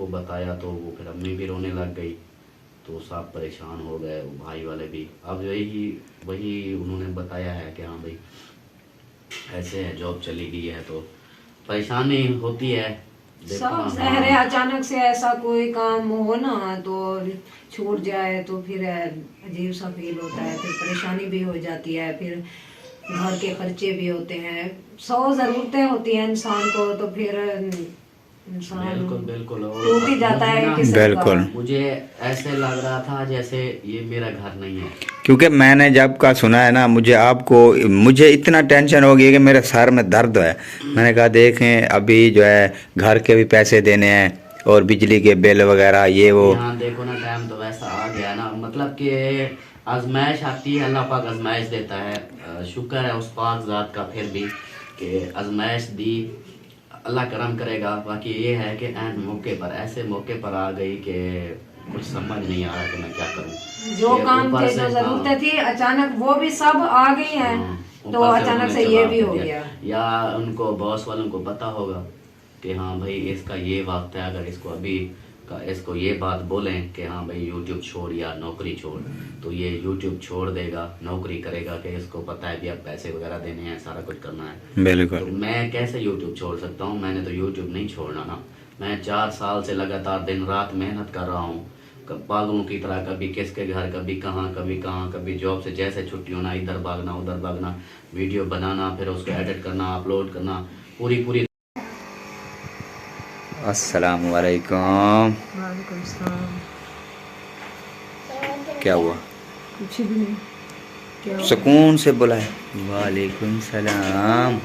उनको बताया तो वो फिर अम्मी भी रोने लग गई, तो सब परेशान हो गए, वो भाई वाले भी। अब यही वही उन्होंने बताया है कि हाँ भाई ऐसे है, जॉब चली गई है, तो परेशानी होती है। देखो सब ना। शहर है, हाँ अचानक से ऐसा कोई काम हो ना तो छूट जाए तो फिर अजीब सा फील होता है, फिर परेशानी भी हो जाती है, फिर घर के खर्चे भी होते हैं, 100 ज़रूरतें होती हैं इंसान को, तो फिर इंसान बिल्कुल बिल्कुल। और टूट ही जाता मुझे है ना, किस्म का। बिल्कुल। मुझे ऐसे लग रहा था जैसे ये मेरा घर नहीं है। क्योंकि मैंने जब का सुना है ना, मुझे इतना टेंशन हो गई है कि मेरे सर में दर्द है। मैंने कहा देखें, अभी जो है घर के भी पैसे देने हैं और बिजली के बिल वगैरह ये वो। यहाँ देखो ना, टाइम तो वैसा आ गया ना, मतलब कि आजमाइश आती है, अल्लाह पाक आजमाइश देता है। शुक्र है उस पाक ज़ात का फिर भी कि आजमाइश दी, अल्लाह करम करेगा। बाकी ये है कि एंड मौके पर, ऐसे मौके पर आ गई कि कुछ समझ नहीं आ रहा कि मैं क्या करूँ। जो ये काम ऊपर थे, से जो हाँ, जरूरतें थी, अचानक वो भी सब आ गई हैं, तो ऊपर से अचानक उन्होंने से ये जवाब भी दे हो दिया। गया। या उनको बॉस वालों को पता होगा कि हाँ भाई इसका ये वक्त है, अगर इसको अभी इसको ये बात बोलें कि हाँ भाई यूट्यूब छोड़ या नौकरी छोड़, तो ये यूट्यूब छोड़ देगा, नौकरी करेगा, कि इसको पता है भी अब पैसे वगैरह देने हैं, सारा कुछ करना है। तो बिल्कुल। मैं कैसे यूट्यूब छोड़ सकता हूँ? मैंने तो यूट्यूब नहीं छोड़ना ना। मैं 4 साल से लगातार दिन रात मेहनत कर रहा हूँ, पागलों की तरह, कभी किसके घर, कभी कहाँ, कभी कहाँ, कभी जॉब से जैसे छुट्टी होना, इधर भागना उधर भागना, वीडियो बनाना, फिर उसको एडिट करना, अपलोड करना, पूरी पूरी। अस्सलाम वालेकुम। वालेकुम सलाम। क्या हुआ? कुछ भी नहीं। क्या हुआ? सुकून से बुलाए। वालेकुम सलाम।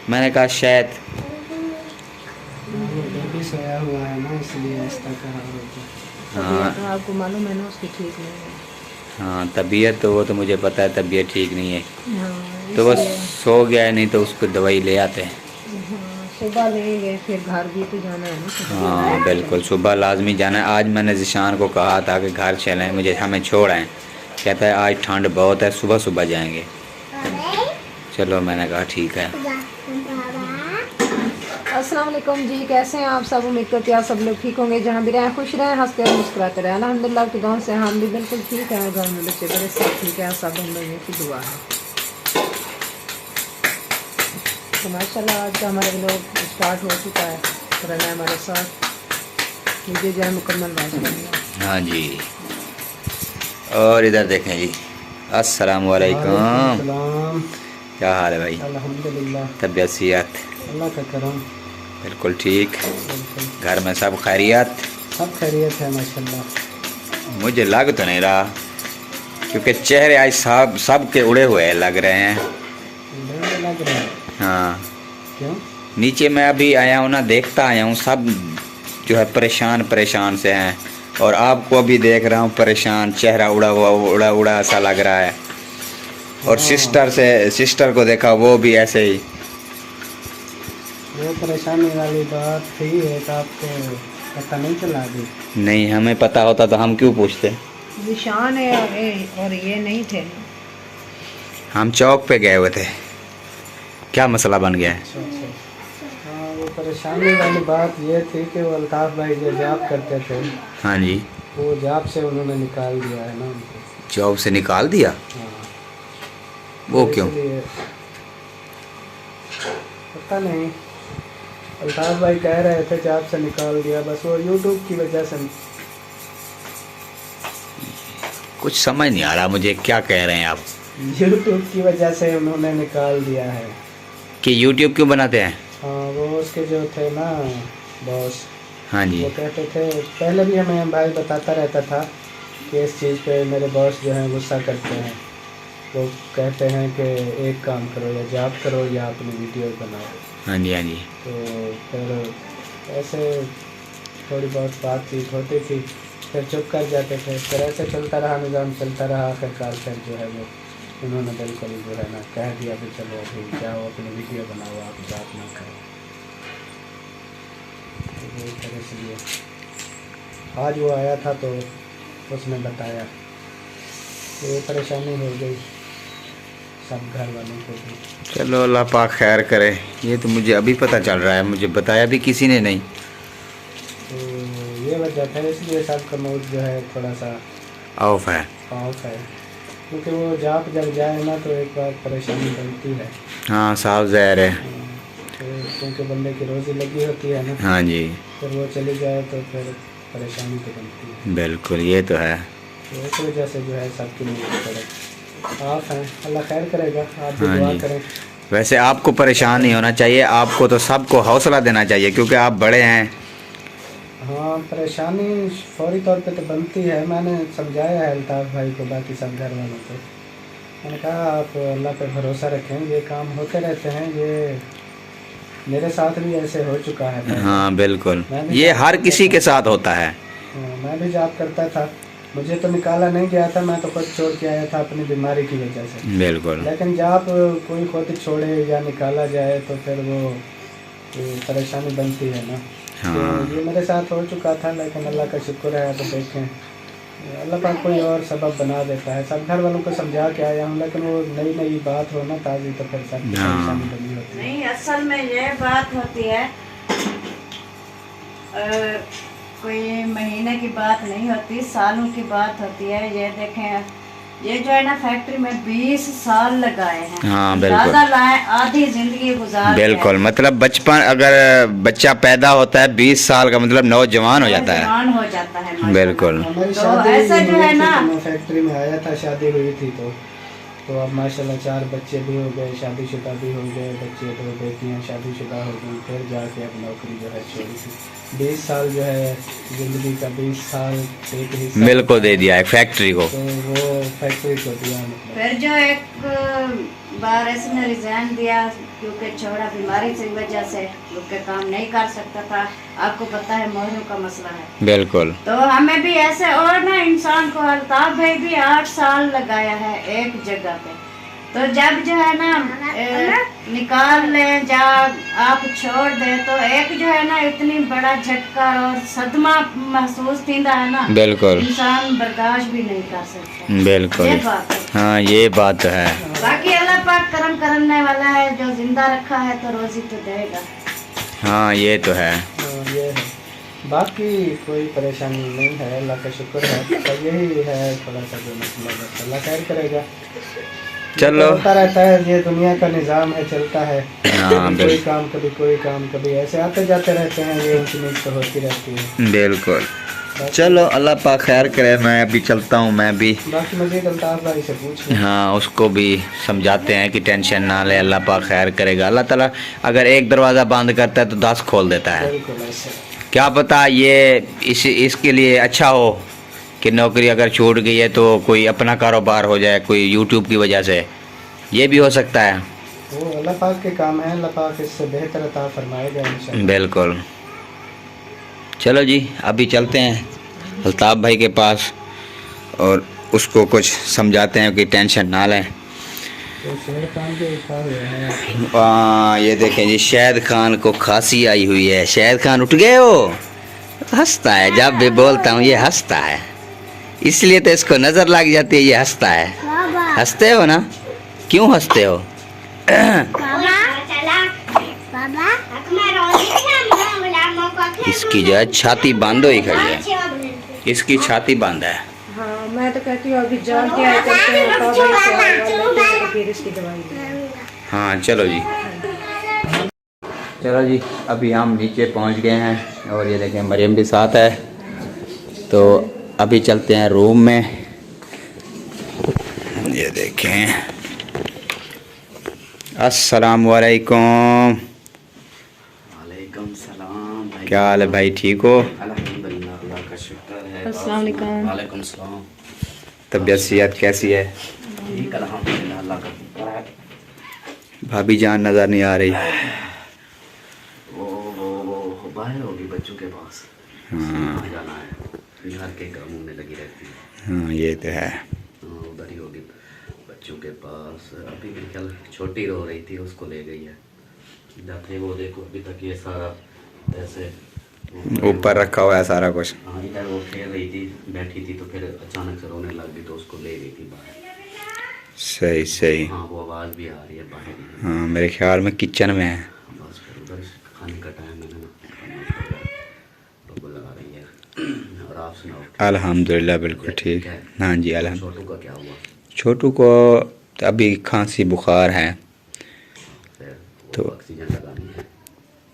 मैंने कहा शायद वो बेबी सोया हुआ है ना, इसलिए ऐसा कहा होगा। हाँ तबीयत आपको मालूम है ना उसकी ठीक नहीं है। हाँ, तबीयत तो वो तो मुझे पता है, तबीयत ठीक नहीं है। हाँ, तो बस इसलिए। सो गया है, नहीं तो उसको दवाई ले आते हैं। हाँ, सुबह लेंगे, फिर घर भी तो जाना है ना सुबह। हाँ बिल्कुल, सुबह लाजमी जाना है। आज मैंने जिशान को कहा था कि घर चलें, मुझे हमें छोड़ आएँ। कहता है आज ठंड बहुत है, सुबह सुबह जाएंगे। चलो मैंने कहा ठीक है। अस्सलाम वालेकुम जी, कैसे हैं आप सब? उम्मीद करती हैं आप सब लोग ठीक होंगे, जहाँ भी रहें खुश रहें, हंसते और मुस्कुराते रहें। अल्हम्दुलिल्लाह की दुआ से हम भी बिल्कुल ठीक हैं, घर में बच्चे बड़े सब ठीक है, सब हम लोगों की दुआ है। तो माशाल्लाह आज का हमारा व्लॉग स्टार्ट हो चुका है, तो रहना है हमारे साथ, वीडियो जो है मुकम्मल वॉच करेंगे। हाँ जी। और इधर देखें जी। अस्सलाम वालेकुम। सलाम। क्या हाल है भाई? अल्हम्दुलिल्लाह, तबीयत सेहत? अल्लाह का करम। बिल्कुल ठीक। बिल्कुल घर में सब खैरियत? सब खैरियत है माशाल्लाह। मुझे लग तो नहीं रहा, क्योंकि चेहरे आज सब के उड़े हुए लग रहे हैं। लेने लग रहा है। हाँ, क्यों? नीचे मैं अभी आया हूँ ना, देखता आया हूँ, सब जो है परेशान परेशान से हैं। और आपको भी देख रहा हूँ परेशान, चेहरा उड़ा उड़ा सा लग रहा है। और हाँ। सिस्टर को देखा, वो भी ऐसे ही। वो परेशानी वाली बात थी, एक आपको पता नहीं चला अभी? नहीं, हमें पता होता तो हम क्यों पूछते। निशान है और ये नहीं थे। हम चौक पे गए हुए थे। क्या मसला बन गया है? अच्छा अच्छा। हाँ, वो परेशानी वाली बात ये थी कि वो अल्ताफ़ भाई जो जॉब करते थे, हाँ जी। वो जॉब से उन्होंने निकाल दिया है ना उनको। जॉब से निकाल दिया? हाँ। वो तो क्यों? इसलिए पता नहीं, अल्ताफ़ भाई कह रहे थे जॉब से निकाल दिया, बस वो यूट्यूब की वजह से। कुछ समझ नहीं आ रहा मुझे, क्या कह रहे हैं आप? यूट्यूब की वजह से उन्होंने निकाल दिया है। कि यूट्यूब क्यों बनाते हैं? हाँ, वो उसके जो थे ना बॉस, हाँ जी। वो कहते थे, पहले भी हमें भाई बताता रहता था कि इस चीज़ पे मेरे बॉस जो हैं गुस्सा करते हैं। वो कहते हैं कि एक काम करो, या जॉब करो या अपनी वीडियो बनाओ। हाँ जी। हाँ जी। तो फिर ऐसे थोड़ी बहुत बातचीत होती थी, फिर चुप कर जाते थे, फिर ऐसे चलता रहा, निज़ाम चलता रहा। आखिरकार फिर जो है वो उन्होंने बिल्कुल जो है ना कह दिया कि चलो अभी जाओ अपनी वीडियो बनाओ, आप जॉब ना करो। तो वो फिर इसलिए आज वो आया था तो उसने बताया, तो ये परेशानी हो गई सब घर वालों को भी। चलो अल्लाह पाक खैर करे। ये तो मुझे अभी पता चल रहा है, मुझे बताया भी किसी ने नहीं। तो ये वजह था, इसलिए सबका मूड जो है थोड़ा सा ऑफ है। ऑफ है, क्योंकि वो जाप जब जाए ना तो एक बार परेशानी बनती है। हाँ साफ ज़हर है। तो क्योंकि बंदे की रोज़ी लगी होती है ना, हाँ जी फिर वो चली जाए तो फिर परेशानी तो बनती है। बिल्कुल, ये तो है। तो इस वजह से जो है सबकी नींद पड़े आप हैं, अल्लाह खैर करेगा, आप भी हाँ दुआ जी। करें। वैसे आपको परेशान नहीं होना चाहिए, आपको तो सबको हौसला देना चाहिए क्योंकि आप बड़े हैं। हाँ परेशानी फौरी तौर पे तो बनती है, मैंने समझाया है अल्ताफ़ भाई को, बाकी सब घर वालों को मैंने कहा आप अल्लाह पे भरोसा रखें, ये काम होते रहते हैं, ये मेरे साथ भी ऐसे हो चुका है पहले। हाँ बिल्कुल, मैं भी ये जाप हर करता किसी के था। साथ होता है। मैं भी जाप करता था, मुझे तो निकाला नहीं गया था, मैं तो खुद छोड़ के आया था अपनी बीमारी की वजह से। बिल्कुल लेकिन जाप कोई खुद छोड़े या निकाला जाए तो फिर वो परेशानी बनती है ना। हाँ। तो ये मेरे साथ हो चुका था, लेकिन अल्लाह का शुक्र है, अब देखें अल्लाह पाक कोई और सबब बना देता है। सब घर वालों को समझा के आया हूँ, लेकिन वो नई नई बात हो ना ताज़ी, तो फिर सब हाँ। परेशानी बनी होती है। नहीं, असल में ये बात होती है, कोई महीने की बात नहीं होती, सालों की बात होती है। ये देखें, ये जो है ना फैक्ट्री में 20 साल लगाए हैं। हाँ, बिल्कुल। ज़्यादा लाए, आधी जिंदगी गुजार के बिल्कुल, हैं। मतलब बचपन, अगर बच्चा पैदा होता है 20 साल का मतलब नौजवान हो जाता है। नौजवान हो जाता है माशाल्लाह। बिल्कुल। हमारी तो शादी ऐसा जो हुई है थी ना, तो मैं फैक्ट्री में आया था, शादी हुई थी तो अब माशाल्लाह 4 बच्चे भी हो गए, शादीशुदा भी हो गए बच्चे, 2 बेटियां शादीशुदा हो गई, फिर जाके अब नौकरी जो है छोड़ी थी। 20 साल जो है ज़िंदगी का, 20 साल एक हिस्सा मिल को दे दिया है फैक्ट्री को। तो वो फैक्ट्री को दिया, मतलब फिर जो एक बार ऐसे ने रिजाइन दिया क्योंकि छोड़ा बीमारी की वजह से, क्योंकि काम नहीं कर सकता था। आपको पता है मोहरों का मसला है। बिल्कुल। तो हमें भी ऐसे, और ना इंसान को, अल्ताफ भाई भी 8 साल लगाया है एक जगह पे। तो जब जो है ना निकाल लें, जब आप छोड़ दें, तो एक जो है ना इतनी बड़ा झटका और सदमा महसूस थींदा है ना, बिल्कुल। इंसान बर्दाश्त भी नहीं कर सकता। बिल्कुल। ये बात है। हाँ ये बात तो है। बाकी अल्लाह पाक करम करने वाला है, जो जिंदा रखा है तो रोजी तो देगा। हाँ ये तो है। ये है, बाकी कोई परेशानी नहीं है, अल्लाह का शुक्र है। तो यही है थोड़ा सा जो मसला है, अल्लाह खैर करेगा। चलो। होता रहता है, ये दुनिया का निज़ाम है, चलता है। हाँ, कोई काम कभी कोई काम, कभी ऐसे आते जाते रहते हैं, ये ऊंच नीच तो होती रहती है। बिल्कुल। चलो अल्लाह पाक खैर करे, मैं अभी चलता हूँ मैं भी। बाकी मुझे अल्ताफ भाई से पूछ लें। हाँ उसको भी समझाते हैं कि टेंशन ना ले, अल्लाह पाक खैर करेगा। अल्लाह ताला अगर एक दरवाज़ा बंद करता है तो 10 खोल देता है। बिल्कुल ऐसे। क्या पता ये इसके लिए अच्छा हो कि नौकरी अगर छूट गई है तो कोई अपना कारोबार हो जाए, कोई यूट्यूब की वजह से, ये भी हो सकता है। वो अल्लाह पाक के काम है, अल्लाह पाक इससे बेहतर अता फरमाएगा इंशाअल्लाह। बिल्कुल। चलो जी अभी चलते हैं अल्ताफ भाई के पास और उसको कुछ समझाते हैं कि टेंशन ना लें। तो शेर खान के उठा हुए हैं। ये देखें जी, शाहिद खान को खांसी आई हुई है। शाहिद खान उठ गए हो? हंसता है, जब भी बोलता हूँ ये हंसता है, इसलिए तो इसको नज़र लग जाती है, ये हंसता है। हंसते हो ना? क्यों हंसते हो? इसकी जो है छाती बंद हुई खड़ी है, इसकी छाती बंद है। हाँ, मैं तो कहती हूँ अभी जान के आए करते हैं, तो भाई से आएगा, फिर इसकी दवाई देंगे। हाँ चलो जी। चलो जी अभी हम नीचे पहुंच गए हैं और ये देखें मरियम भी साथ है, तो अभी चलते हैं रूम में। ये देखें, अस्सलाम वालेकुम। वालेकुम सलाम भाई। क्या हाल है भाई, ठीक हो? अल्हम्दुलिल्लाह, अल्लाह का शुक्र है। अस्सलाम वालेकुम। वालेकुम सलाम। तबीयत सेहत कैसी है? ठीक अल्हम्दुलिल्लाह, अल्लाह का शुक्र है। भाभी जान नज़र नहीं आ रही। वो बाहर होगी बच्चों के पास। हाँ। जाना है, घर के कामों में लगी रहती है। हाँ ये तो है। उधर ही होगी बच्चों के पास। अभी मेरी ख्याल छोटी रो रही थी, उसको ले गई है। जाते वो देखो अभी तक ये सारा ऐसे ऊपर रखा हुआ है सारा कुछ। हाँ, इधर वो खेल रही थी, बैठी थी, तो फिर अचानक से रोने लग गई, तो उसको ले गई थी बाहर। सही सही। हाँ वो आवाज़ भी आ रही है बाहर ही। हाँ मेरे ख्याल में किचन में है। बस फिर उधर खाने का टाइम है ना, तो बुला रही है। और आप सुनाओ? अल्हम्दुलिल्लाह बिल्कुल ठीक। है? हाँ जी अल्हम्दुलिल्लाह। छोटू का क्या हुआ? छोटू को अभी खांसी बुखार है। फिर वो तो ऑक्सीजन लगानी है।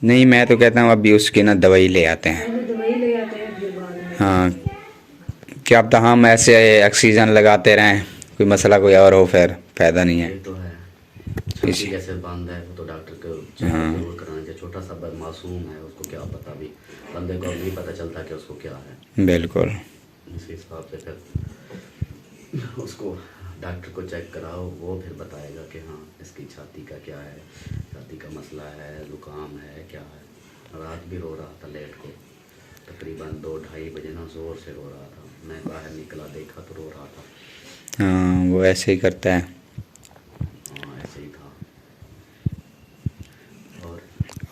नहीं, मैं तो कहता हूँ अभी उसकी ना दवाई ले आते हैं। पहले दवाई ले आते हैं फिर बाद में। हाँ, क्या पता हम ऐसे ऑक्सीजन लगाते रहें, कोई मसला कोई और हो, फिर फ़ायदा नहीं है। ये तो है। छाती इसी जैसे बंद है वो तो डॉक्टर को चेक जरूर कराना चाहिए। छोटा सा मासूम है, उसको क्या पता, भी बंदे को नहीं पता चलता कि उसको क्या है। बिल्कुल। इस हिसाब से फिर उसको डॉक्टर को चेक कराओ, वो फिर बताएगा कि हाँ इसकी छाती का क्या है, छाती का मसला है, जुकाम है, क्या है। रात भी रो रहा था लेट को, तकरीबन 2-2:30 बजे ना ज़ोर से रो रहा था। मैं बाहर निकला देखा तो रो रहा था। हाँ, वो ऐसे ही करता है। हाँ ऐसे ही था।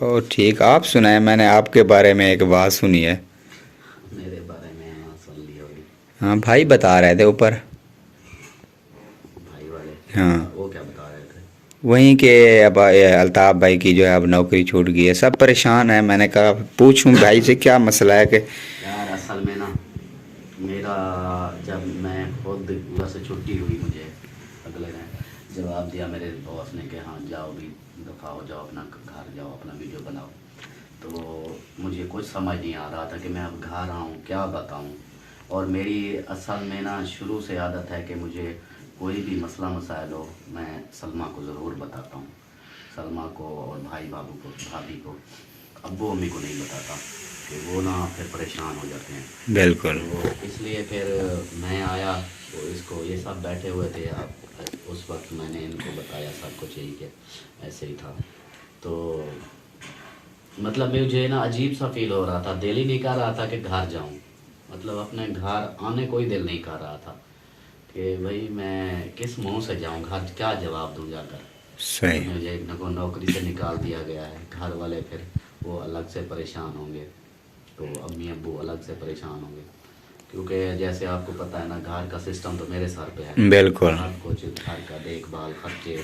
और ठीक, आप सुनाए, मैंने आपके बारे में एक बात सुनी है। मेरे बारे में हाँ सुन ली होगी। हाँ, भाई बता रहे थे ऊपर। भाई वाले? हाँ, वो क्या बता रहे थे? वहीं के अब अल्ताफ़ भाई की जो है अब नौकरी छूट गई है, सब परेशान है। मैंने कहा पूछूं भाई से क्या मसला है कि यार असल में ना मेरा, जब मैं खुद उधर से छुट्टी हुई, मुझे अगले दिन जवाब दिया मेरे बॉस ने कि हाँ जाओ भी, दफ़ा हो जाओ, अपना घर जाओ, अपना वीडियो बनाओ। तो मुझे कुछ समझ नहीं आ रहा था कि मैं अब घर आऊँ क्या बताऊँ। और मेरी असल में ना शुरू से आदत है कि मुझे कोई भी मसला मसाइल हो मैं सलमा को ज़रूर बताता हूँ। सलमा को और भाई बाबू को, भाभी को, अब्बू अम्मी को नहीं बताता कि वो ना फिर परेशान हो जाते हैं। बिल्कुल। तो इसलिए फिर मैं आया तो इसको, ये सब बैठे हुए थे आप, उस वक्त मैंने इनको बताया सब कुछ यही कि ऐसे ही था। तो मतलब मुझे ना अजीब सा फील हो रहा था, दिल ही नहीं कर रहा था कि घर जाऊं। मतलब अपने घर आने को ही दिल नहीं कर रहा था कि भाई मैं किस मुंह से जाऊं घर, क्या जवाब दूं जाकर। सही। मुझे नौकरी से निकाल दिया गया है, घर वाले फिर वो अलग से परेशान होंगे, तो अम्मी अब्बू अलग से परेशान होंगे, क्योंकि जैसे आपको पता है ना घर का सिस्टम तो मेरे सर पे है। बिल्कुल। सब कुछ घर का देखभाल, खर्चे,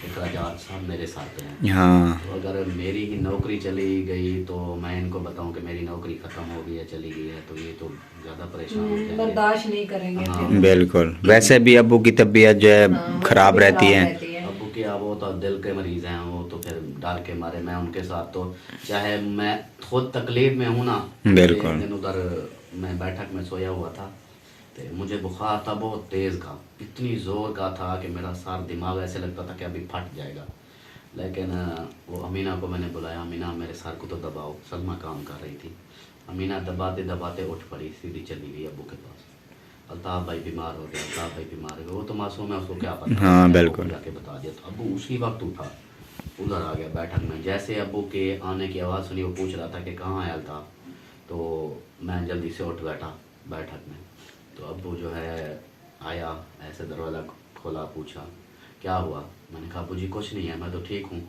अखराजात सब मेरे सर पे हैं। हाँ, तो अगर मेरी ही नौकरी चली गई तो मैं इनको बताऊं कि मेरी नौकरी ख़त्म हो गई है, चली गई है, तो ये तो ज़्यादा परेशान हो जाएंगे। बर्दाश्त नहीं करेंगे हाँ। फिर। बिल्कुल। वैसे भी अब्बू की तबीयत जो है हाँ, वो ख़राब भी रहती है। अबू के अब वो तो दिल के मरीज़ हैं, वो तो फिर डर के मारे मैं उनके साथ तो, चाहे मैं खुद तकलीफ में हूँ ना। बिल्कुल। एक दिन उधर मैं बैठक में सोया हुआ था तो मुझे बुखार था बहुत तेज़ का, इतनी ज़ोर का था कि मेरा सारा दिमाग ऐसे लगता था कि अभी फट जाएगा। लेकिन वो अमीना को मैंने बुलाया, अमीना मेरे सर को तो दबाओ। सलमा काम कर रही थी। अमीना दबाते दबाते उठ पड़ी, सीधी चली गई अब्बू के पास। अल्ताफ़ भाई बीमार हो गया, अल्ताफ़ भाई बीमार हो गया। वो तो मासूम है, उसको क्या पता। हाँ, मैंने बिल्कुल। अब्बू को जाके बता दिया। तो अब्बू उसी वक्त उठा, उधर आ गया बैठक में। जैसे अब्बू के आने की आवाज़ सुनी, वो पूछ रहा था कि कहाँ है अल्ताफ़, तो मैं जल्दी से उठ बैठा बैठक में। तो अब्बू जो है आया, ऐसे दरवाज़ा खोला, पूछा क्या हुआ। मैंने कहा अब्बू जी कुछ नहीं है, मैं तो ठीक हूँ।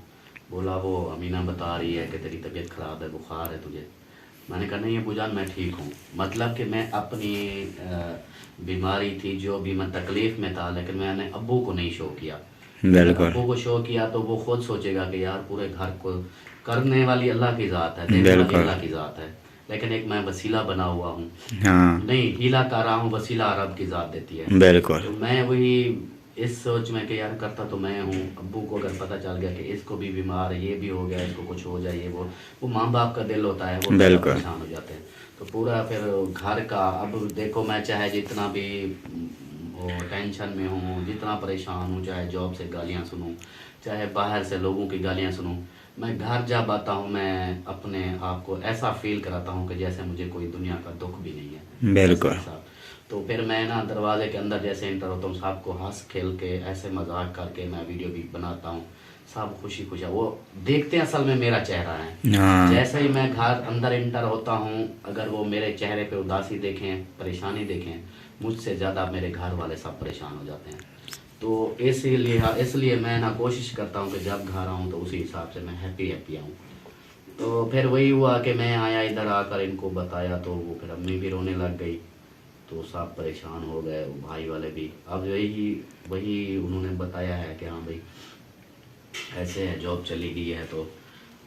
बोला वो अमीना बता रही है कि तेरी तबीयत ख़राब है, बुखार है तुझे। मैंने कहा नहीं अब्बू जान मैं ठीक हूँ। मतलब कि मैं अपनी बीमारी थी, जो भी मैं तकलीफ़ में था, लेकिन मैंने अब्बू को नहीं शो किया। बिल्कुल। अब्बू को शो किया तो वो खुद सोचेगा कि यार पूरे घर को करने वाली अल्लाह की ज़ात है, देने वाली बिल्कुल। अल्लाह की ज़ात है, लेकिन एक मैं वसीला बना हुआ हूँ। हाँ, नहीं हीला कर रहा हूँ, वसीला रब की ज़ात देती है। बिल्कुल। तो मैं वही इस सोच में कि यार करता तो मैं हूँ। अब्बू को अगर पता चल गया कि इसको भी बीमार है, ये भी हो गया, इसको कुछ हो जाए, ये वो माँ बाप का दिल होता है, वो ज़्यादा बिल्कुल। परेशान हो जाते हैं। तो पूरा फिर घर का, अब देखो मैं चाहे जितना भी वो टेंशन में हूँ, जितना परेशान हूँ, चाहे जॉब से गालियाँ सुनूँ, चाहे बाहर से लोगों की गालियाँ सुनूँ, मैं घर जा पाता हूँ, मैं अपने आप को ऐसा फील कराता हूँ कि जैसे मुझे कोई दुनिया का दुख भी नहीं है। बिल्कुल। ऐसा। तो फिर मैं ना दरवाजे के अंदर जैसे एंटर होता हूँ, सबको हंस खेल के ऐसे मजाक करके मैं वीडियो भी बनाता हूँ। सब खुशी खुशी वो देखते हैं, असल में मेरा चेहरा है। हाँ, जैसे ही मैं घर अंदर एंटर होता हूँ, अगर वो मेरे चेहरे पे उदासी देखें, परेशानी देखें, मुझसे ज़्यादा मेरे घर वाले सब परेशान हो जाते हैं। तो इसलिए मैं ना कोशिश करता हूँ कि जब घर आऊँ तो उसी हिसाब से मैं हैप्पी आऊँ। तो फिर वही हुआ कि मैं आया, इधर आकर इनको बताया तो वो फिर अम्मी भी रोने लग गई, तो सब परेशान हो गए, वो भाई वाले भी। अब वही उन्होंने बताया है कि हाँ भाई ऐसे है, जॉब चली गई है तो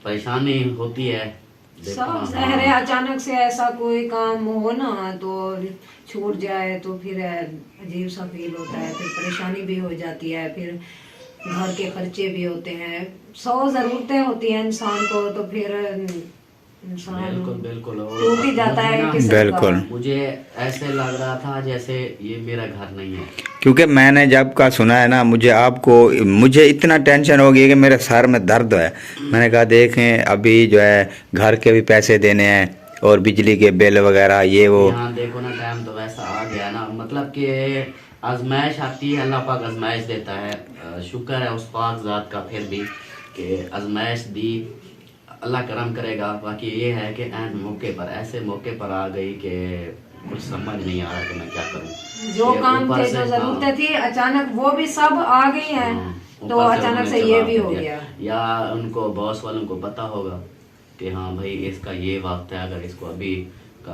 परेशानी होती है। देखो सब ना, शहर है, हाँ, अचानक से ऐसा कोई काम हो ना तो छूट जाए तो फिर अजीब सा फील होता है, फिर परेशानी भी हो जाती है, फिर घर के खर्चे भी होते हैं, 100 जरूरतें होती हैं इंसान को, तो फिर इंसान बिल्कुल बिल्कुल। और टूट ही जाता मुझे है ना, किस्म बिल्कुल। का। मुझे ऐसे लग रहा था जैसे ये मेरा घर नहीं है। क्योंकि मैंने जब का सुना है ना, मुझे इतना टेंशन हो गई है कि मेरे सर में दर्द है। मैंने कहा देखें अभी जो है घर के भी पैसे देने हैं और बिजली के बिल वगैरह ये वो। यहाँ देखो ना, टाइम तो वैसा आ गया ना, मतलब कि आजमाइश आती है, अल्लाह पाक आजमाइश देता है। शुक्र है उस पाक ज़ात का फिर भी कि आजमाइश दी, अल्लाह करम करेगा। बाकी ये है कि एंड मौके पर, ऐसे मौके पर आ गई कि कुछ समझ नहीं आ रहा कि मैं क्या करूँ। जो ये काम ऊपर थे, से, जो हाँ, जरूरतें थी, अचानक वो भी सब आ गई हैं, हाँ, तो ऊपर से अचानक उन्होंने से ये जवाब भी दे हो दिया। गया। या उनको बॉस वालों को पता होगा कि हाँ भाई इसका ये वक्त है, अगर इसको अभी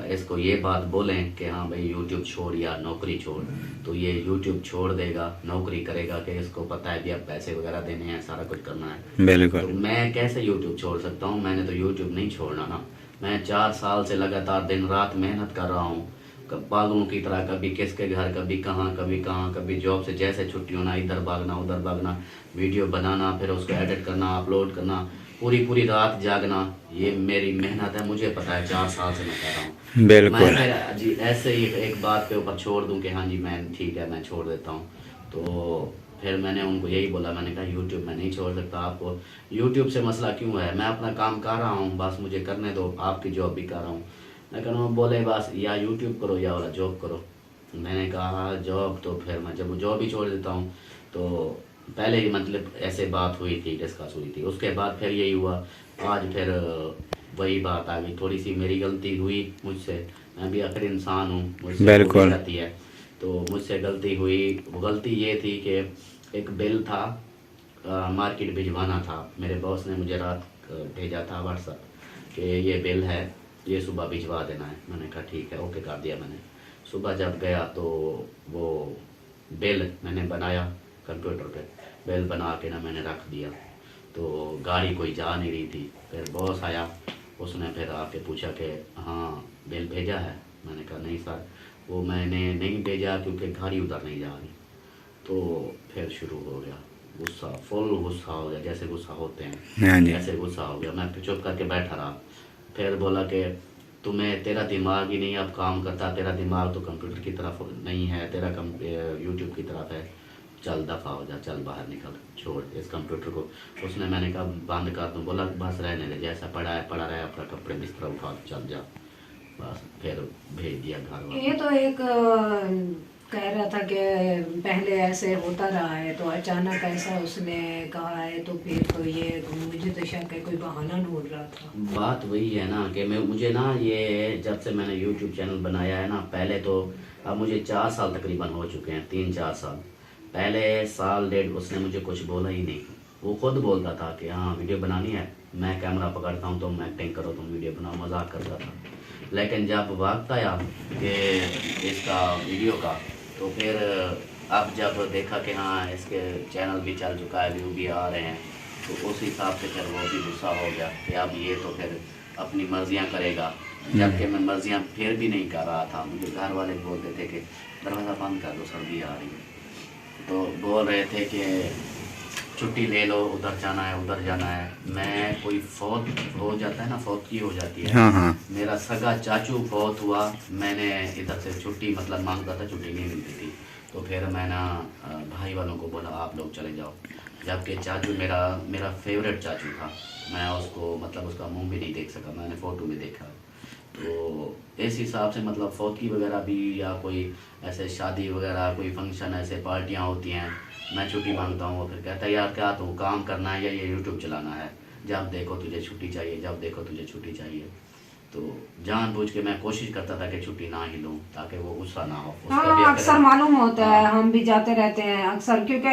इसको ये बात बोलें कि हाँ भाई यूट्यूब छोड़ या नौकरी छोड़, तो ये यूट्यूब छोड़ देगा, नौकरी करेगा, कि इसको पता है भी अब पैसे वगैरह देने हैं, सारा कुछ करना है। तो बिल्कुल। मैं कैसे यूट्यूब छोड़ सकता हूँ? मैंने तो यूट्यूब नहीं छोड़ना ना। मैं 4 साल से लगातार दिन रात मेहनत कर रहा हूँ, पागलों की तरह, कभी किसके घर, कभी कहाँ, कभी जॉब से जैसे छुट्टी होना, इधर भागना उधर भागना, वीडियो बनाना, फिर उसको एडिट करना, अपलोड करना, पूरी रात जागना। ये मेरी मेहनत है, मुझे पता है, 4 साल से मैं कर रहा हूँ। बिल्कुल। मैं फिर जी ऐसे ही एक बात के ऊपर छोड़ दूं कि हाँ जी मैं ठीक है, मैं छोड़ देता हूँ, तो फिर मैंने उनको यही बोला, मैंने कहा यूट्यूब मैं नहीं छोड़ सकता। आपको यूट्यूब से मसला क्यों है? मैं अपना काम कर रहा हूँ, बस मुझे करने दो, आपकी जॉब भी कर रहा हूँ। मैं कह रहा हूँ, बोले बस या यूट्यूब करो या वाला जॉब करो। मैंने कहा जॉब, तो फिर मैं जब जॉब ही छोड़ देता हूँ। तो पहले ही मतलब ऐसे बात हुई थी, डिस्कस हुई थी, उसके बाद फिर यही हुआ। आज फिर वही बात आ गई, थोड़ी सी मेरी गलती हुई मुझसे, मैं भी आखिर इंसान हूँ, मुझसे हो भी बिल्कुल। जाती है। तो मुझसे गलती हुई, वो गलती ये थी कि एक बिल था, मार्केट भिजवाना था। मेरे बॉस ने मुझे रात भेजा था व्हाट्सएप कि ये बिल है, ये सुबह भिजवा देना है। मैंने कहा ठीक है, ओके कर दिया मैंने। सुबह जब गया तो वो बिल मैंने बनाया कंप्यूटर पे, बिल बना के ना मैंने रख दिया, तो गाड़ी कोई जा नहीं रही थी। फिर बॉस आया, उसने फिर आके पूछा कि हाँ बिल भेजा है? मैंने कहा नहीं सर, वो मैंने नहीं भेजा क्योंकि गाड़ी उधर नहीं जा रही। तो फिर शुरू हो गया गुस्सा, फुल गुस्सा हो गया, जैसे गुस्सा होते हैं हाँ जी। ऐसे गुस्सा हो गया। मैं फिर चुप करके बैठा रहा। फिर बोला कि तेरा दिमाग ही नहीं अब काम करता, तेरा दिमाग तो कंप्यूटर की तरफ नहीं है, तेरा यूट्यूब की तरफ है, चल दफ़ा हो जा, चल बाहर निकल, छोड़ इस कंप्यूटर को। उसने, मैंने कहा बंद कर दूँ, बोला बस रहने दे, जैसा पड़ा है पड़ा रहे, अपना कपड़े बिस्तर उठा चल जा, बस। फिर भेज दिया घर वाले। ये तो एक कह रहा था कि पहले ऐसे होता रहा है, तो अचानक ऐसा उसने कहा है, तो फिर तो ये मुझे तो शक है कोई बहाना ढूंढ रहा था। बात वही है ना कि मुझे ना, ये जब से मैंने यूट्यूब चैनल बनाया है ना, पहले तो अब मुझे 4 साल तकरीबन हो चुके हैं, 3-4 साल। पहले साल डेढ़ उसने मुझे कुछ बोला ही नहीं। वो खुद बोलता था कि हाँ वीडियो बनानी है, मैं कैमरा पकड़ता हूँ, तुम एक्टिंग करो, तुम वीडियो बनाओ, मजाक करता था। लेकिन जब वक्त आया कि इसका वीडियो का, तो फिर अब जब देखा कि हाँ इसके चैनल भी चल चुका है, व्यू भी आ रहे हैं, तो उस हिसाब से फिर वो भी गुस्सा हो गया कि अब ये तो फिर अपनी मर्जियाँ करेगा। जबकि मैं मर्जियाँ फिर भी नहीं कर रहा था। मुझे घर वाले बोलते थे कि दरवाज़ा बंद कर दो, सर्दी आ रही है। तो बोल रहे थे कि छुट्टी ले लो, उधर जाना है उधर जाना है। मैं कोई फौत हो जाता है ना, फौत की हो जाती है। हाँ हाँ। मेरा सगा चाचू फौत हुआ, मैंने इधर से छुट्टी मतलब मांगता था, छुट्टी नहीं मिलती थी। तो फिर मैंने भाई वालों को बोला आप लोग चले जाओ। जबकि चाचू मेरा फेवरेट चाचू था, मैं उसको मतलब उसका मुंह भी नहीं देख सका, मैंने फ़ोटो में देखा। तो इस हिसाब से मतलब फौतगी वगैरह भी, या कोई ऐसे शादी वगैरह, कोई फंक्शन, ऐसे पार्टियां होती हैं, मैं छुट्टी मांगता हूँ, वो फिर कहता है यार क्या तू काम करना है या ये यूट्यूब चलाना है, जब देखो तुझे छुट्टी चाहिए, जब देखो तुझे छुट्टी चाहिए। तो जानबूझ के मैं कोशिश करता था कि छुट्टी ना ही लूँ, ताकि वो गुस्सा ना हो। उसका भी हाँ, अक्सर अगर, मालूम होता है, हम भी जाते रहते हैं अक्सर, क्योंकि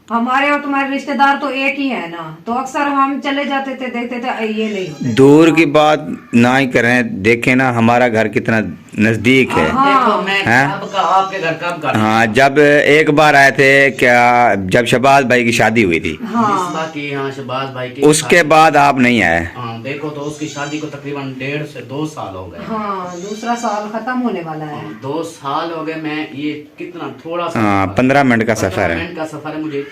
हमारे और तुम्हारे रिश्तेदार तो एक ही है ना, तो अक्सर हम चले जाते थे, देखते थे ये नहीं होते। दूर की बात ना ही करें, देखें ना हमारा घर कितना नजदीक है। देखो मैं हाँ? कब का आपके घर कब का हाँ, जब एक बार आए थे क्या, जब शहबाज भाई की शादी हुई थी, मिसबा की, हाँ शहबाज भाई की उसके बाद आप नहीं आए। हाँ देखो तो उसकी शादी को तकरीबन 1.5 से 2 साल हो गए। हाँ, दूसरा साल खत्म होने वाला है। 2 साल हो गए। मैं ये कितना थोड़ा सा हाँ, 15 मिनट का 15 सफर है। मिनट का सफर है, मुझे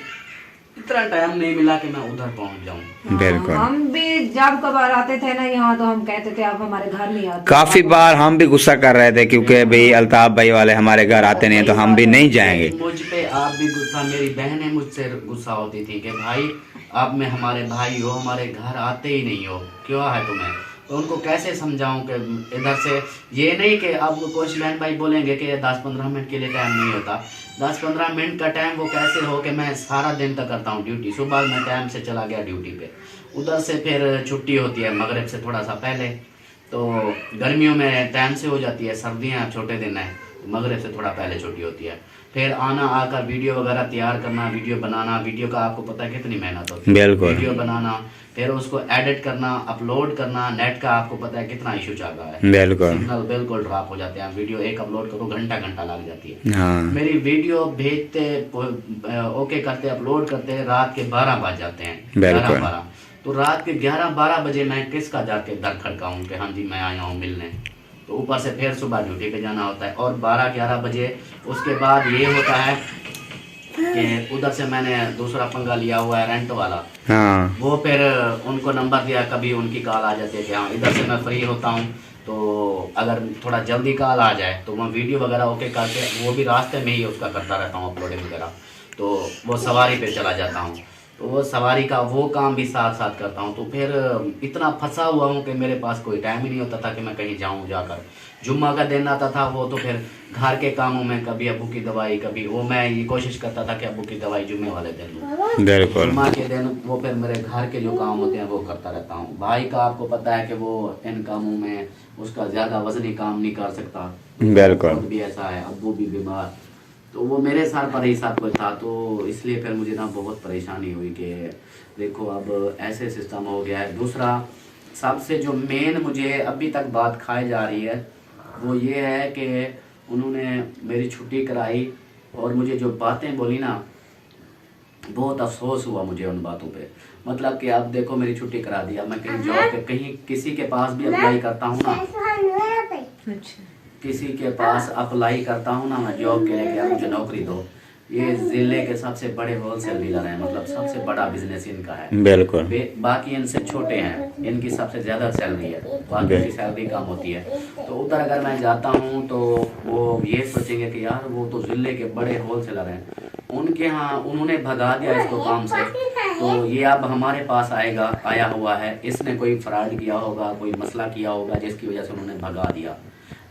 इतना टाइम नहीं मिला कि मैं उधर पहुंच जाऊं। बिल्कुल। हम भी जब कबार आते थे ना यहाँ, तो हम कहते थे आप हमारे घर नहीं आते। काफी बार हम भी गुस्सा कर रहे थे क्योंकि भाई अल्ताफ भाई वाले हमारे घर आते नहीं है, तो हम भी नहीं जाएंगे। मुझ पे आप भी गुस्सा, मेरी बहनें मुझसे गुस्सा होती थी कि भाई आप में हमारे भाई हो, हमारे घर आते ही नहीं हो, क्यों है तुम्हें। तो उनको कैसे समझाऊं कि इधर से ये नहीं कि अब कुछ बहन भाई बोलेंगे कि 10-15 मिनट के लिए टाइम नहीं होता। 10-15 मिनट का टाइम वो कैसे हो कि मैं सारा दिन तक करता हूँ ड्यूटी। सुबह मैं टाइम से चला गया ड्यूटी पे, उधर से फिर छुट्टी होती है मगरिब से थोड़ा सा पहले, तो गर्मियों में टाइम से हो जाती है, सर्दियाँ छोटे दिन है, मगरिब से थोड़ा पहले छुट्टी होती है। फिर आना, आकर वीडियो वगैरह तैयार करना, वीडियो बनाना। वीडियो का आपको पता है कितनी मेहनत होती है। बिल्कुल। वीडियो बनाना, फिर उसको एडिट करना, अपलोड करना। नेट का आपको पता है कितना इशू चल रहा है, बिल्कुल। सिग्नल बिल्कुल ड्रॉप हो जाते हैं। वीडियो एक अपलोड करो घंटा लग जाती है। हाँ, मेरी वीडियो भेजते ओके करते अपलोड करते रात के 12 बज जाते हैं। बिल्कुल। 11-12 तो रात के 11-12 बजे मैं किसका जाके दर खड़काऊं कि हाँ जी मैं आया हूँ मिलने। तो ऊपर से फिर सुबह ड्यूटी पे जाना होता है, और 12-11 बजे उसके बाद ये होता है कि उधर से मैंने दूसरा पंगा लिया हुआ है रेंट वाला। हाँ, वो फिर उनको नंबर दिया, कभी उनकी कॉल आ जाती है कि हाँ इधर से मैं फ्री होता हूँ, तो अगर थोड़ा जल्दी कॉल आ जाए तो मैं वीडियो वगैरह ओके करके, वो भी रास्ते में ही उसका करता रहता हूँ अपलोडिंग वगैरह, तो वो सवारी पे चला जाता हूँ, तो वो सवारी का वो काम भी साथ साथ करता हूँ। तो फिर इतना फंसा हुआ हूँ कि मेरे पास कोई टाइम ही नहीं होता था कि मैं कहीं जाऊँ। जाकर जुम्मा का दिन आता था वो, तो फिर घर के कामों में कभी अबू की दवाई, कभी वो, मैं ये कोशिश करता था कि अबू की दवाई जुम्मे वाले दिन लूँ। बिल्कुल। जुम्मा के दिन वो फिर मेरे घर के जो काम होते हैं वो करता रहता हूँ। भाई का आपको पता है कि वो इन कामों में उसका ज़्यादा वजनी काम नहीं कर सकता। बिल्कुल। खुद भी ऐसा है, अब्बू भी बीमार, तो वो मेरे साथ पर ही सब कुछ था। तो इसलिए फिर मुझे ना बहुत परेशानी हुई कि देखो अब ऐसे सिस्टम हो गया है। दूसरा सबसे जो मेन मुझे अभी तक बात खाई जा रही है वो ये है कि उन्होंने मेरी छुट्टी कराई और मुझे जो बातें बोली ना, बहुत अफसोस हुआ मुझे उन बातों पे। मतलब कि अब देखो मेरी छुट्टी करा दी, अब मैं कहीं जॉब पे कहीं किसी के पास भी अप्लाई करता हूँ ना, किसी के पास अप्लाई करता हूँ ना मैं जॉब के लिए कि आप मुझे नौकरी दो, ये जिले के सबसे बड़े होलसेल डीलर हैं, मतलब सबसे बड़ा बिजनेस इनका है। बिल्कुल। बाकी इनसे छोटे हैं, इनकी सबसे ज़्यादा सैलरी है, बाकी की सैलरी कम होती है। तो उधर अगर मैं जाता हूँ तो वो ये सोचेंगे कि यार वो तो जिले के बड़े होलसेलर हैं, उनके यहाँ उन्होंने भगा दिया इसको काम से, तो ये अब हमारे पास आया हुआ है, इसने कोई फ्रॉड किया होगा, कोई मसला किया होगा जिसकी वजह से उन्होंने भगा दिया।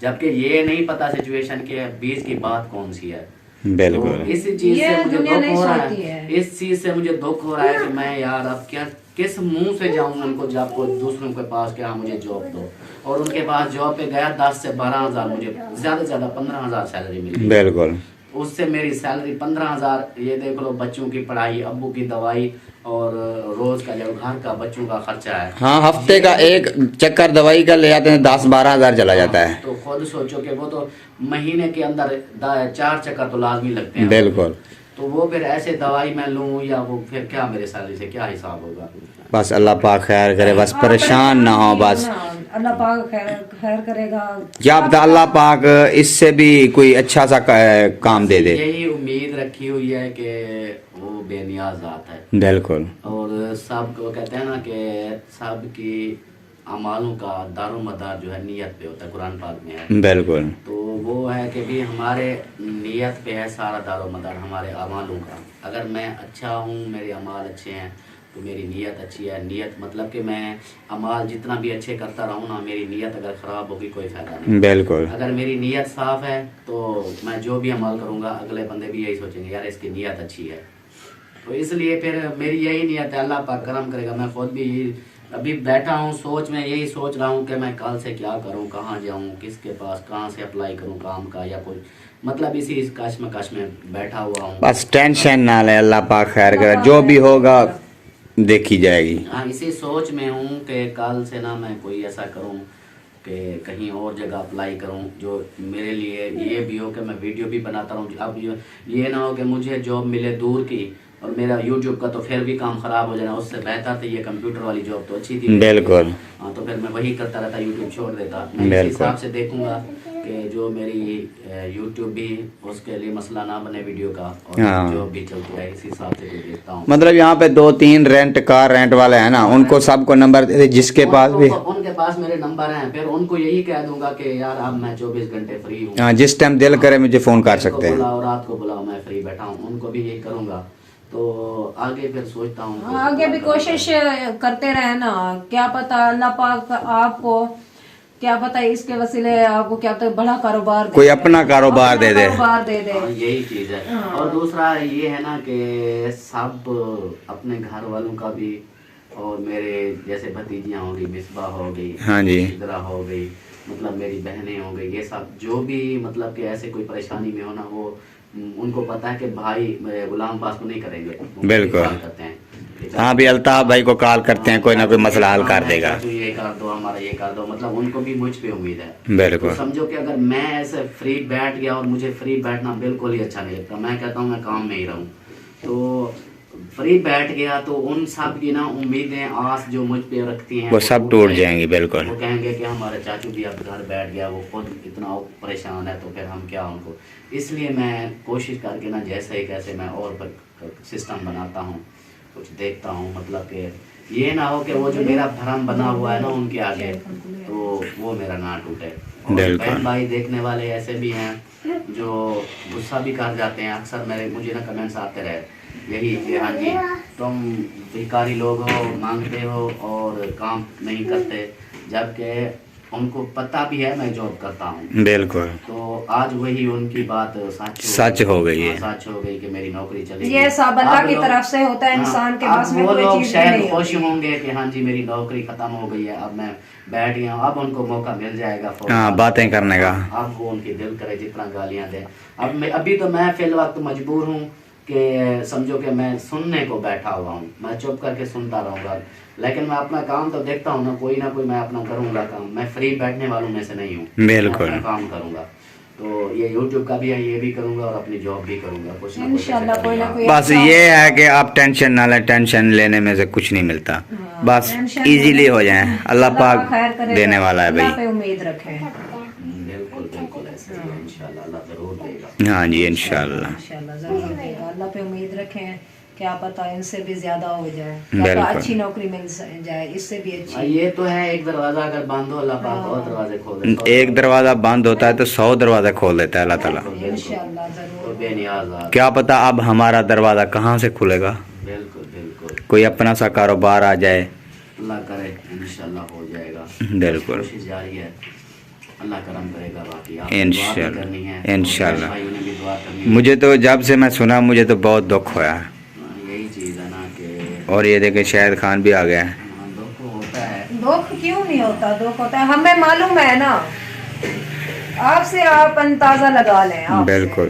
जबकि ये नहीं पता सिचुएशन के बीच की बात कौन सी है। बिल्कुल। तो इस चीज से मुझे दुनिया दुख नहीं हो रहा सोचती है, है। इस चीज से मुझे दुख हो रहा है कि मैं यार अब क्या किस मुंह से जाऊं उनको, जब को दूसरों के पास क्या मुझे जॉब दो, और उनके पास जॉब पे गया 10 से 12 हज़ार, मुझे ज्यादा से ज्यादा 15 हज़ार सैलरी मिली। बिल्कुल। उससे मेरी सैलरी 15 हज़ार, ये देख लो बच्चों की पढ़ाई, अब्बू की दवाई और रोज का जो घर का बच्चों का खर्चा है। हाँ, हफ्ते का एक चक्कर दवाई का ले जाते हैं 10-12 हज़ार चला जाता है। तो खुद सोचो कि वो तो महीने के अंदर 4 चक्कर तो लाजमी लगते हैं। बिल्कुल। तो वो फिर ऐसे दवाई मैं लूँ या वो फिर क्या मेरे सैलरी से क्या हिसाब होगा। बस अल्लाह पाक खैर करे, बस परेशान ना हो बस। अल्लाह पाक खैर करेगा। क्या पता अल्लाह पाक इससे भी कोई अच्छा सा काम दे दे। यही उम्मीद रखी हुई है कि वो बेनियाज ज़ात है। बिल्कुल। और सब को कहते हैं ना कि सब की अमालों का दारोमदार जो है नियत पे होता है, कुरान पाक में है। बिल्कुल। तो वो है कि भी हमारे नियत पे है सारा दारोमदार हमारे अमालों का। अगर मैं अच्छा हूँ, मेरे अमाल अच्छे हैं, तो मेरी नीयत अच्छी है। नीयत मतलब कि मैं अमाल जितना भी अच्छे करता रहूँ ना, मेरी नीयत अगर ख़राब होगी कोई फ़ायदा नहीं। बिल्कुल। अगर मेरी नीयत साफ़ है तो मैं जो भी अमाल करूँगा अगले बंदे भी यही सोचेंगे यार इसकी नीयत अच्छी है। तो इसलिए फिर मेरी यही नीयत है, अल्लाह पाक करम करेगा। मैं खुद भी अभी बैठा हूँ सोच में, यही सोच रहा हूँ कि मैं कल से क्या करूँ, कहाँ जाऊँ, किसके पास, कहाँ से अप्लाई करूँ काम का या कोई, मतलब इसी इस कश्मकश में बैठा हुआ हूँ। बस टेंशन ना ले, अल्लाह पाक खैर करे, जो भी होगा देखी जाएगी। हाँ, इसी सोच में हूँ कि कल से ना मैं कोई ऐसा करूँ कि कहीं और जगह अप्लाई करूं जो मेरे लिए ये भी हो कि मैं वीडियो भी बनाता रहूं। अब ये ना हो कि मुझे जॉब मिले दूर की और मेरा यूट्यूब का तो फिर भी काम ख़राब हो जाना। उससे बेहतर तो ये कंप्यूटर वाली जॉब तो अच्छी थी। बिल्कुल। हाँ, तो फिर मैं वही करता रहता, यूट्यूब छोड़ देता। मैं इस हिसाब से देखूंगा कि जो मेरी यूट्यूब भी उसके लिए मसला ना बने वीडियो का, और जॉब भी चलती रहे, इस हिसाब से देखता हूँ। मतलब यहाँ पे 2-3 कार रेंट वाले हैं ना, उनको सबको नंबर दे, जिसके पास भी उनके पास मेरे नंबर हैं, फिर उनको यही कह दूंगा कि यार अब मैं 24 घंटे फ्री हूँ। हाँ, जिस टाइम दिल करे मुझे फ़ोन कर सकते हैं। बुलाओ, रात को बुलाओ, मैं फ्री बैठा हूँ, उनको भी यही करूँगा। तो आगे फिर सोचता हूँ आगे भी कोशिश करते रहे ना, क्या पता अल्लाह पाक आपको, क्या पता इसके वसीले आपको क्या पता बड़ा कारोबार कोई अपना कारोबार दे दे। कारोबार दे दे। हाँ, यही चीज है। और दूसरा ये है ना कि सब अपने घर वालों का भी, और मेरे जैसे भतीजियाँ हो गई, मिसबा हो गई, हाँ जी, इधरा हो गई, मतलब मेरी बहनें हो गई, ये सब जो भी मतलब कि ऐसे कोई परेशानी में हो ना, वो उनको पता है कि भाई गुलाम पास को नहीं करेंगे, बिल्कुल करते हैं। हाँ भी अल्ताफ भाई को कॉल करते हैं, कोई ना कोई मसला हल कर देगा। तो ये कर दो, हमारा ये कर दो, मतलब उनको भी मुझ पे उम्मीद है। बिल्कुल। तो समझो कि अगर मैं ऐसे फ्री बैठ गया, और मुझे फ्री बैठना बिल्कुल ही अच्छा नहीं लगता, मैं कहता हूँ मैं काम में ही रहूँ, तो फ्री बैठ गया तो उन सब की ना उम्मीदें, आस जो मुझ पे रखती हैं, वो सब टूट जाएंगी। बिल्कुल। वो कहेंगे कि हमारे चाचू भी अब घर बैठ गया, वो खुद इतना परेशान है, तो फिर हम क्या उनको। इसलिए मैं कोशिश करके ना जैसे ही कैसे मैं और सिस्टम बनाता हूँ, कुछ देखता हूँ, मतलब कि ये ना हो कि वो जो मेरा भरम बना हुआ है ना उनके आगे, तो वो मेरा ना टूटे। और बहन भाई देखने वाले ऐसे भी हैं जो गुस्सा भी कर जाते हैं। अक्सर मुझे ना कमेंट्स आते रहे यही कि हाँ जी तुम भिखारी लोग हो, मांगते हो और काम नहीं करते, जबकि उनको पता भी है मैं जॉब करता हूँ। बिल्कुल। तो आज वही उनकी बात सच हो गई है। सच हो गई कि मेरी नौकरी चली गई। ये सब अल्लाह की तरफ से होता है, इंसान के पास में कोई चीज शायद नहीं खुश होंगे कि हाँ जी मेरी नौकरी खत्म हो गई है, अब मैं बैठ गया, अब उनको मौका मिल जाएगा हाँ, बातें करने का। अब वो उनकी दिल करे जितना गालियां दे। अभी तो मैं फिल वक्त मजबूर हूँ कि समझो कि मैं सुनने को बैठा हुआ हूँ, मैं चुप करके सुनता रहूँगा, लेकिन मैं अपना काम तो देखता हूँ ना कोई मैं अपना करूँगा काम। मैं फ्री बैठने वालों में से नहीं हूँ। बिल्कुल। मैं काम करूँगा, तो ये यूट्यूब का भी है, ये भी करूँगा और अपनी जॉब भी करूँगा, कुछ ना कुछ इंशाल्लाह कोई ना कोई। बस ये है कि आप टेंशन ना लें, टेंशन लेने में से कुछ नहीं मिलता। बस इजीली हो जाए, अल्लाह पाक देने वाला है भाई। उम्मीद रखें। बिल्कुल ऐसे इंशाल्लाह अल्लाह जरूर देगा। हाँ जी, इंशाल्लाह जरूर देगा। अल्लाह पे उम्मीद रखें, क्या पता इनसे भी ज्यादा हो जाए, बिल्कुल। अच्छी नौकरी मिल जाए, इससे भी अच्छी। ये तो है, एक दरवाजा अगर बंद हो अल्लाह पाक और दरवाजे खोल देता है। एक दरवाजा बंद होता है तो 100 दरवाजा खोल देता है अल्लाह ताला। इंशाल्लाह जरूर। बेनियाज। क्या पता अब हमारा दरवाजा कहाँ से खुलेगा। बिल्कुल कोई अपना सा कारोबार आ जाए, अल्लाह करे, इंशाल्लाह हो जाएगा। बिल्कुल। कोशिश जारी है, अल्लाह करम करेगा। बाकी इंशाल्लाह। मुझे तो जब से मैं सुना मुझे तो बहुत दुख होया है। यही चीज है ना कि, और ये देखे शाहिद खान भी आ गया है। दुख होता है। दुख क्यों नहीं होता, दुख होता है, हमें मालूम है ना। आपसे आप अंदाजा लगा लें आपसे। बिल्कुल।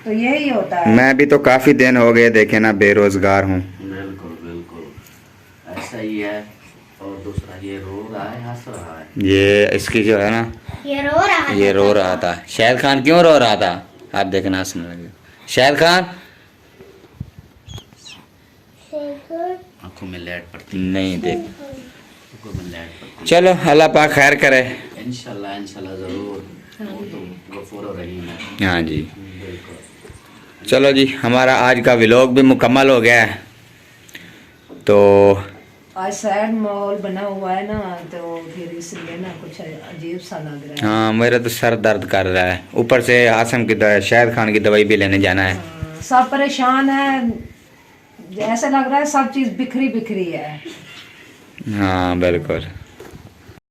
तो यही होता है। मैं भी तो काफी दिन हो गए देखे ना, बेरोजगार हूँ। बिल्कुल ऐसा ही है। और दूसरा ये रो रहा है, हंस रहा है। ये इसकी जो है ना, ये रो रहा था। शाहिद खान क्यों रो रहा था, आप देखना हंसने लगे। शाहिद खान आंखों में लाइट पड़ती नहीं देख। आंखों में लाइट पड़ती। चलो अल्लाह पाक खैर करे। इंशाल्लाह जरूर, वो तो गफूर रहीम है। हाँ जी। बिल्कुल। चलो जी, हमारा आज का व्लॉग भी मुकम्मल हो गया है। तो आज सैड माहौल बना हुआ है ना, तो फिर इसलिए ना कुछ अजीब सा लग रहा है। हाँ, मेरा तो सर दर्द कर रहा है, ऊपर से आसम की शाहिद खान की दवाई भी लेने जाना है। सब परेशान है, ऐसा लग रहा है सब चीज बिखरी बिखरी है। हाँ बिल्कुल।